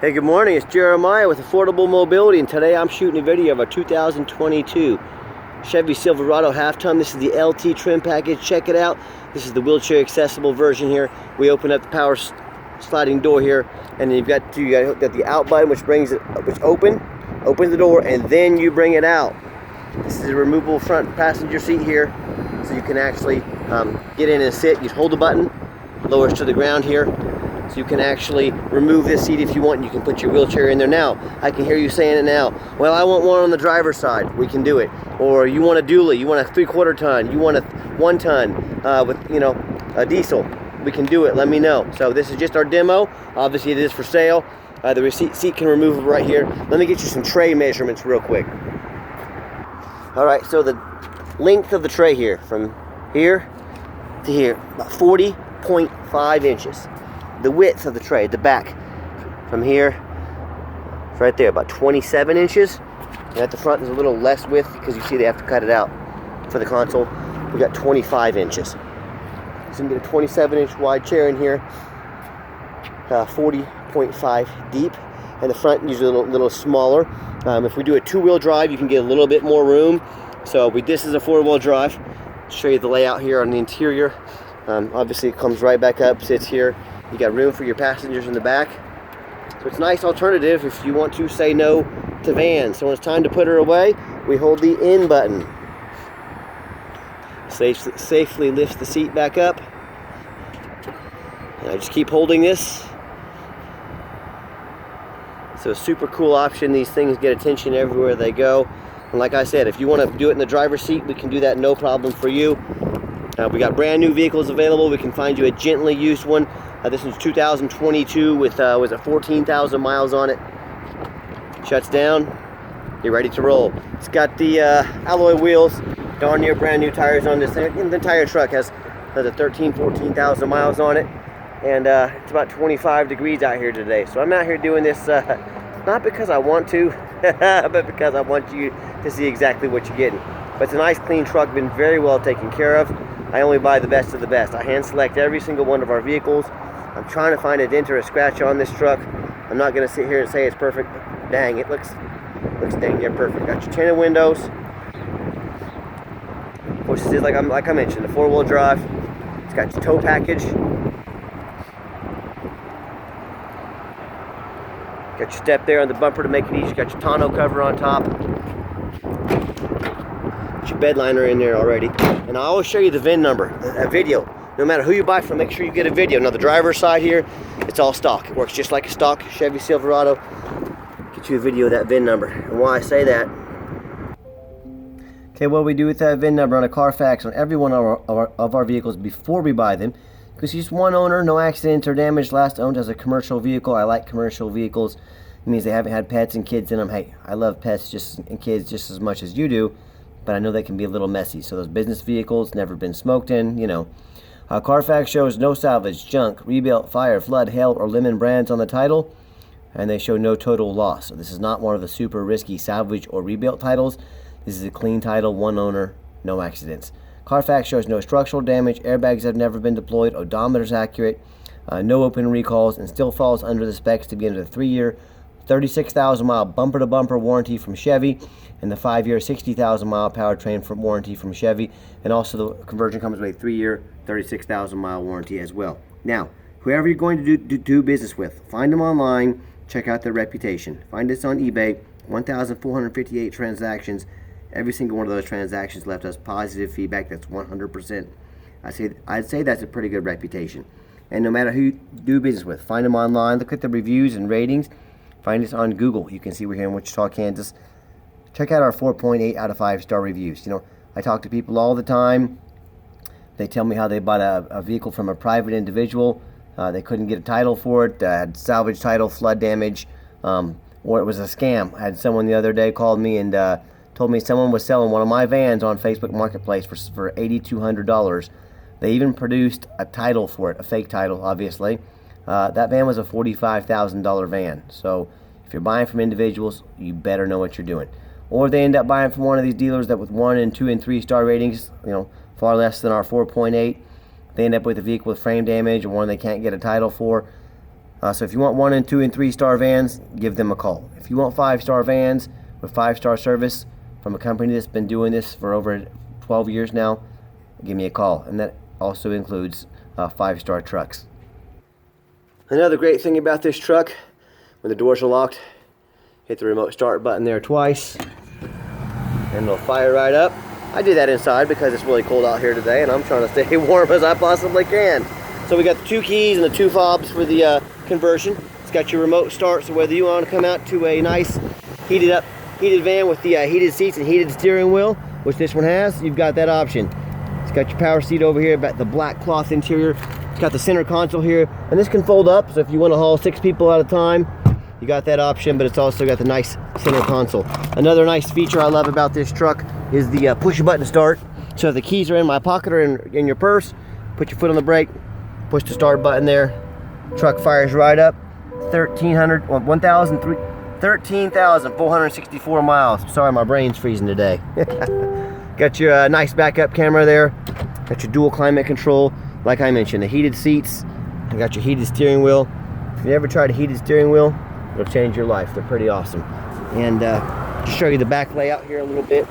Hey, good morning. It's Jeremiah with Affordable Mobility, and today I'm shooting a video of a 2022 Chevy Silverado half-ton. This is the LT trim package. Check it out. This is the wheelchair accessible version here. We open up the power sliding door here, and then you've got the out button, which opens the door, and then you bring it out. This is a removable front passenger seat here, so you can actually get in and sit. You hold the button, lowers to the ground here. So you can actually remove this seat if you want, and you can put your wheelchair in there. Now, I can hear you saying it now. Well, I want one on the driver's side. We can do it. Or you want a dually, you want a 3/4 ton, you want a 1 ton with, a diesel. We can do it. Let me know. So this is just our demo. Obviously, it is for sale. The seat can remove right here. Let me get you some tray measurements real quick. All right, so the length of the tray here, from here to here, about 40.5 inches. The width of the tray, the back, from here, right there, about 27 inches. And at the front, there's a little less width because you see they have to cut it out for the console. We got 25 inches. So you can get a 27-inch wide chair in here, 40.5 deep, and the front usually a little smaller. If we do a two-wheel drive, you can get a little bit more room. So this is a four-wheel drive. I'll show you the layout here on the interior. Obviously, it comes right back up, sits here. You got room for your passengers in the back. So it's a nice alternative if you want to say no to vans. So when it's time to put her away, we hold the in button. Safely lifts the seat back up. And I just keep holding this. So a super cool option. These things get attention everywhere they go. And like I said, if you want to do it in the driver's seat, we can do that, no problem for you. We got brand new vehicles available. We can find you a gently used one. This one's 2022 with, was it 14,000 miles on it. Shuts down. You're ready to roll. It's got the alloy wheels, darn near brand new tires on this thing. The entire truck has the 14,000 miles on it. And it's about 25 degrees out here today. So I'm out here doing this not because I want to, but because I want you to see exactly what you're getting. But it's a nice clean truck, been very well taken care of. I only buy the best of the best. I hand select every single one of our vehicles. I'm trying to find a dent or a scratch on this truck. I'm not going to sit here and say it's perfect. Dang, it looks dang near perfect. Got your tinted windows. Of course, this is like I mentioned, the four-wheel drive. It's got your tow package. Got your step there on the bumper to make it easy. Got your tonneau cover on top. Got your bed liner in there already. And I always show you the VIN number, a video. No matter who you buy from, make sure you get a video. Now the driver's side here, it's all stock. It works just like a stock Chevy Silverado. Get you a video of that VIN number. And why I say that. Okay, what we do with that VIN number on a Carfax on every one of our vehicles before we buy them. Because he's one owner, no accidents or damage, last owned as a commercial vehicle. I like commercial vehicles. It means they haven't had pets and kids in them. Hey, I love pets and kids just as much as you do. But I know they can be a little messy. So those business vehicles, never been smoked in, Carfax shows no salvage, junk, rebuilt, fire, flood, hail, or lemon brands on the title, and they show no total loss. So this is not one of the super risky salvage or rebuilt titles. This is a clean title, one owner, no accidents. Carfax shows no structural damage, airbags have never been deployed, odometer's accurate, no open recalls, and still falls under the specs to be under the 3-year, 36,000-mile bumper-to-bumper warranty from Chevy, and the 5-year, 60,000-mile powertrain from warranty from Chevy, and also the conversion comes with a 3-year, 36,000-mile warranty as well. Now, whoever you're going to do business with, find them online, check out their reputation. Find us on eBay, 1,458 transactions. Every single one of those transactions left us positive feedback. That's 100%. I'd say that's a pretty good reputation. And no matter who you do business with, find them online, look at the reviews and ratings. Find us on Google. You can see we're here in Wichita, Kansas. Check out our 4.8 out of 5-star reviews. I talk to people all the time. They tell me how they bought a vehicle from a private individual. They couldn't get a title for it. Had salvage title, flood damage, or it was a scam. I had someone the other day called me and told me someone was selling one of my vans on Facebook Marketplace for $8,200. They even produced a title for it, a fake title, obviously. That van was a $45,000 van. So if you're buying from individuals, you better know what you're doing. Or if they end up buying from one of these dealers that with 1 and 2 and 3 star ratings, far less than our 4.8, they end up with a vehicle with frame damage or one they can't get a title for. So if you want 1 and 2 and 3 star vans, give them a call. If you want 5-star vans with 5-star service from a company that's been doing this for over 12 years now, give me a call. And that also includes 5-star trucks. Another great thing about this truck, when the doors are locked, hit the remote start button there twice and it'll fire right up. I did that inside because it's really cold out here today and I'm trying to stay warm as I possibly can. So we got the 2 keys and the 2 fobs for the conversion. It's got your remote start, so whether you want to come out to a nice heated van with the heated seats and heated steering wheel, which this one has, you've got that option. It's got your power seat over here, about the black cloth interior. It's got the center console here, and this can fold up, so if you want to haul 6 people at a time, you got that option, but it's also got the nice center console. Another nice feature I love about this truck is the push button start. So if the keys are in my pocket or in your purse, put your foot on the brake, push the start button there, truck fires right up. 13,464 miles. Sorry, my brain's freezing today. Got your nice backup camera there. Got your dual climate control. Like I mentioned, the heated seats. You got your heated steering wheel. If you ever tried a heated steering wheel, it'll change your life. They're pretty awesome. And just show you the back layout here a little bit.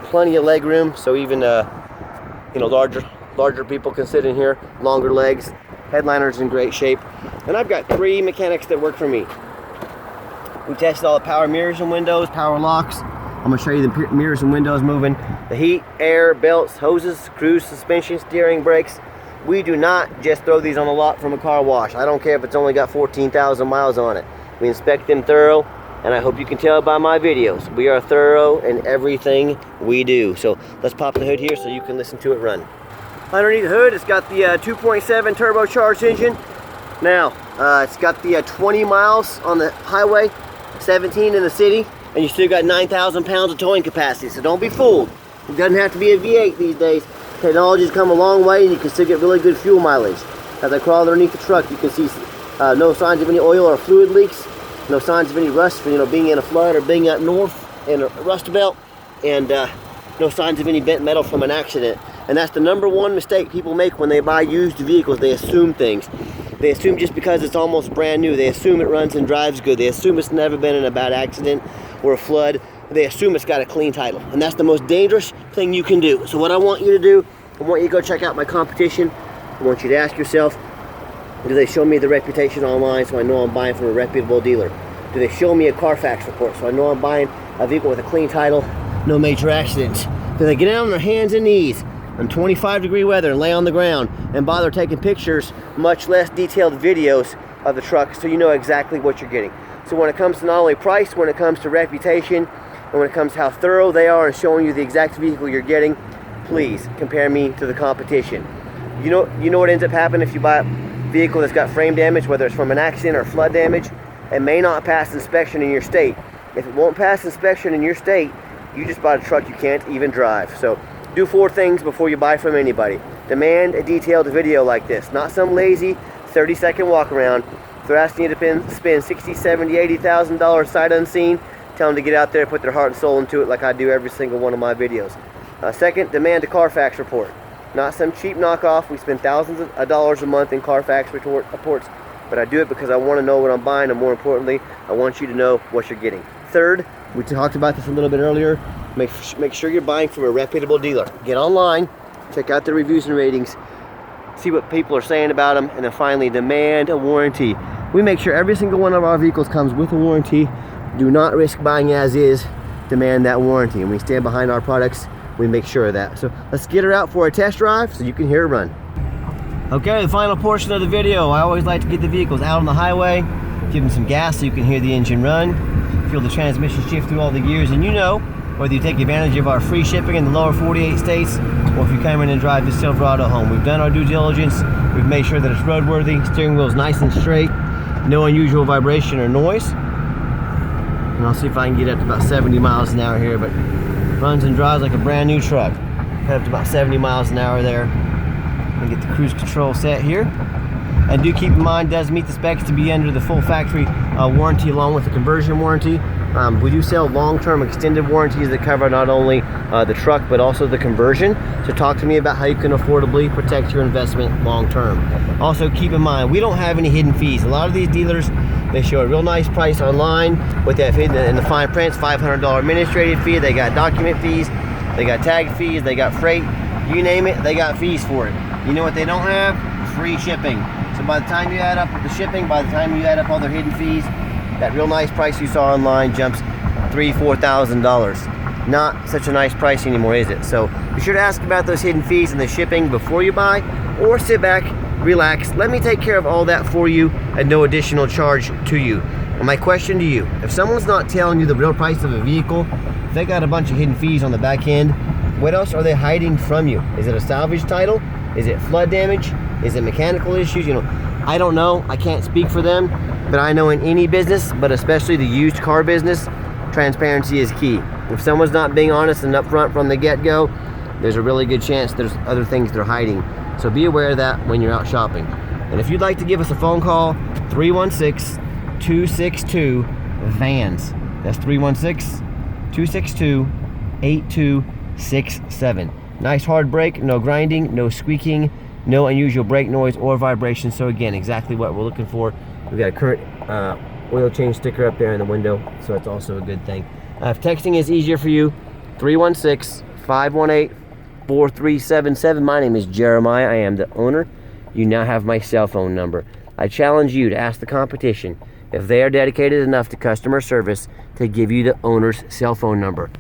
Plenty of leg room, so even larger people can sit in here. Longer legs. Headliner's in great shape. And I've got 3 mechanics that work for me. We tested all the power mirrors and windows, power locks. I'm going to show you the mirrors and windows moving. The heat, air, belts, hoses, cruise, suspension, steering, brakes. We do not just throw these on the lot from a car wash. I don't care if it's only got 14,000 miles on it. We inspect them thorough, and I hope you can tell by my videos. We are thorough in everything we do. So let's pop the hood here so you can listen to it run. Underneath the hood, it's got the 2.7 turbocharged engine. Now, it's got the 20 miles on the highway, 17 in the city, and you still got 9,000 pounds of towing capacity, so don't be fooled. It doesn't have to be a V8 these days. Technology's come a long way, and you can still get really good fuel mileage. As I crawl underneath the truck, you can see no signs of any oil or fluid leaks, no signs of any rust for being in a flood or being up north in a rust belt, and no signs of any bent metal from an accident. And that's the #1 mistake people make when they buy used vehicles. They assume things. They assume just because it's almost brand new, they assume it runs and drives good. They assume it's never been in a bad accident or a flood. They assume it's got a clean title. And that's the most dangerous thing you can do. So what I want you to do, I want you to go check out my competition. I want you to ask yourself, do they show me the reputation online so I know I'm buying from a reputable dealer? Do they show me a Carfax report so I know I'm buying a vehicle with a clean title, no major accidents? Do they get down on their hands and knees in 25-degree weather and lay on the ground and bother taking pictures, much less detailed videos of the truck, so you know exactly what you're getting? So when it comes to not only price, when it comes to reputation, and when it comes to how thorough they are in showing you the exact vehicle you're getting, please compare me to the competition. You know what ends up happening if you buy a vehicle that's got frame damage, whether it's from an accident or flood damage? It may not pass inspection in your state. If it won't pass inspection in your state, you just bought a truck you can't even drive. So do 4 things before you buy from anybody. Demand a detailed video like this, not some lazy 30-second walk around. If they're asking you to spend $60,000, $70,000, $80,000 sight unseen, tell them to get out there and put their heart and soul into it like I do every single one of my videos. Second, demand a Carfax report. Not some cheap knockoff. We spend thousands of dollars a month in Carfax reports, but I do it because I want to know what I'm buying, and more importantly, I want you to know what you're getting. Third, we talked about this a little bit earlier, make sure you're buying from a reputable dealer. Get online, check out the reviews and ratings, see what people are saying about them, and then finally demand a warranty. We make sure every single one of our vehicles comes with a warranty. Do not risk buying as is. Demand that warranty, and we stand behind our products. We make sure of that. So let's get her out for a test drive so you can hear her run. Okay, the final portion of the video. I always like to get the vehicles out on the highway, give them some gas so you can hear the engine run, feel the transmission shift through all the gears, and whether you take advantage of our free shipping in the lower 48 states or if you come in and drive this Silverado home. We've done our due diligence. We've made sure that it's roadworthy, steering wheel is nice and straight, no unusual vibration or noise. And I'll see if I can get up to about 70 miles an hour here, but runs and drives like a brand new truck. Head up to about 70 miles an hour there. And get the cruise control set here. And do keep in mind, it does meet the specs to be under the full factory warranty along with the conversion warranty. We do sell long-term extended warranties that cover not only the truck but also the conversion. So talk to me about how you can affordably protect your investment long-term. Also keep in mind, we don't have any hidden fees. A lot of these dealers, they show a real nice price online with that in the fine prints, $500 administrative fee. They got document fees, they got tag fees, they got freight, you name it, they got fees for it. You know what they don't have? Free shipping. So by the time you add up the shipping, by the time you add up all their hidden fees, that real nice price you saw online jumps $3,000–$4,000. Not such a nice price anymore, is it? So be sure to ask about those hidden fees and the shipping before you buy, or sit back, relax, let me take care of all that for you at no additional charge to you. And my question to you, if someone's not telling you the real price of a vehicle, if they got a bunch of hidden fees on the back end, what else are they hiding from you? Is it a salvage title? Is it flood damage? Is it mechanical issues? You know, I don't know, I can't speak for them, but I know in any business, but especially the used car business, transparency is key. If someone's not being honest and upfront from the get-go, there's a really good chance there's other things they're hiding. So be aware of that when you're out shopping. And if you'd like to give us a phone call, 316-262-VANS. That's 316-262-8267. Nice hard brake, no grinding, no squeaking, no unusual brake noise or vibration. So again, exactly what we're looking for. We've got a current oil change sticker up there in the window, so it's also a good thing. If texting is easier for you, 316-518-4377. My name is Jeremiah. I am the owner. You now have my cell phone number. I challenge you to ask the competition if they are dedicated enough to customer service to give you the owner's cell phone number.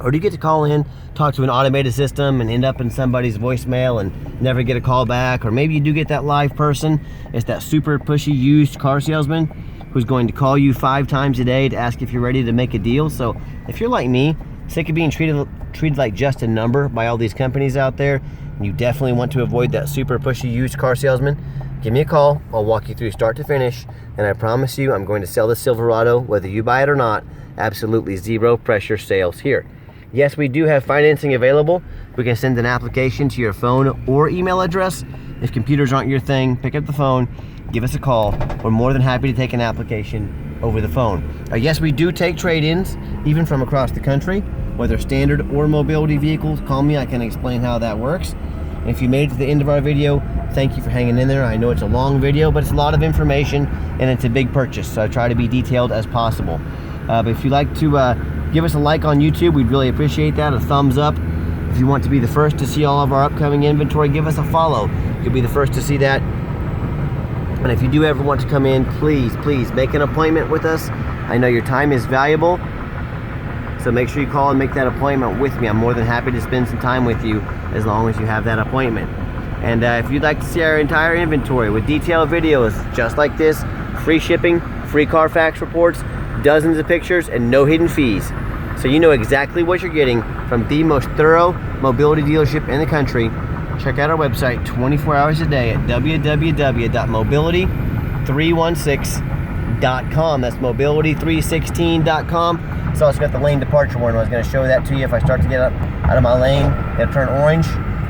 Or do you get to call in, talk to an automated system and end up in somebody's voicemail and never get a call back? Or maybe you do get that live person. It's that super pushy used car salesman who's going to call you 5 times a day to ask if you're ready to make a deal. So if you're like me, sick of being treated like just a number by all these companies out there, and you definitely want to avoid that super pushy used car salesman, give me a call. I'll walk you through start to finish, and I promise you I'm going to sell the Silverado whether you buy it or not. Absolutely zero pressure sales here. Yes, we do have financing available. We can send an application to your phone or email address. If computers aren't your thing, pick up the phone, give us a call. We're more than happy to take an application over the phone. Yes, we do take trade-ins, even from across the country, whether standard or mobility vehicles. Call me, I can explain how that works. And if you made it to the end of our video, thank you for hanging in there. I know it's a long video, but it's a lot of information, and it's a big purchase, so I try to be detailed as possible. But if you'd like to give us a like on YouTube, we'd really appreciate that. A thumbs up. If you want to be the first to see all of our upcoming inventory, give us a follow. You'll be the first to see that. And if you do ever want to come in, please make an appointment with us. I know your time is valuable, so make sure you call and make that appointment with me. I'm more than happy to spend some time with you as long as you have that appointment. And if you'd like to see our entire inventory with detailed videos just like this, free shipping, free Carfax reports, dozens of pictures, and no hidden fees, so you know exactly what you're getting from the most thorough mobility dealership in the country, check out our website 24 hours a day at www.mobility316.com. That's mobility316.com. It's also got the lane departure warning. I was going to show that to you. If I start to get out of my lane, it'll turn orange,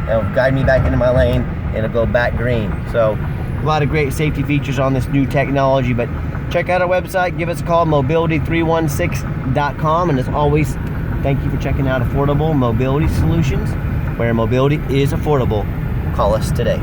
it'll guide me back into my lane, and it'll go back green. So a lot of great safety features on this new technology. But check out our website, give us a call, mobility316.com. And as always, thank you for checking out Affordable Mobility Solutions, where mobility is affordable. Call us today.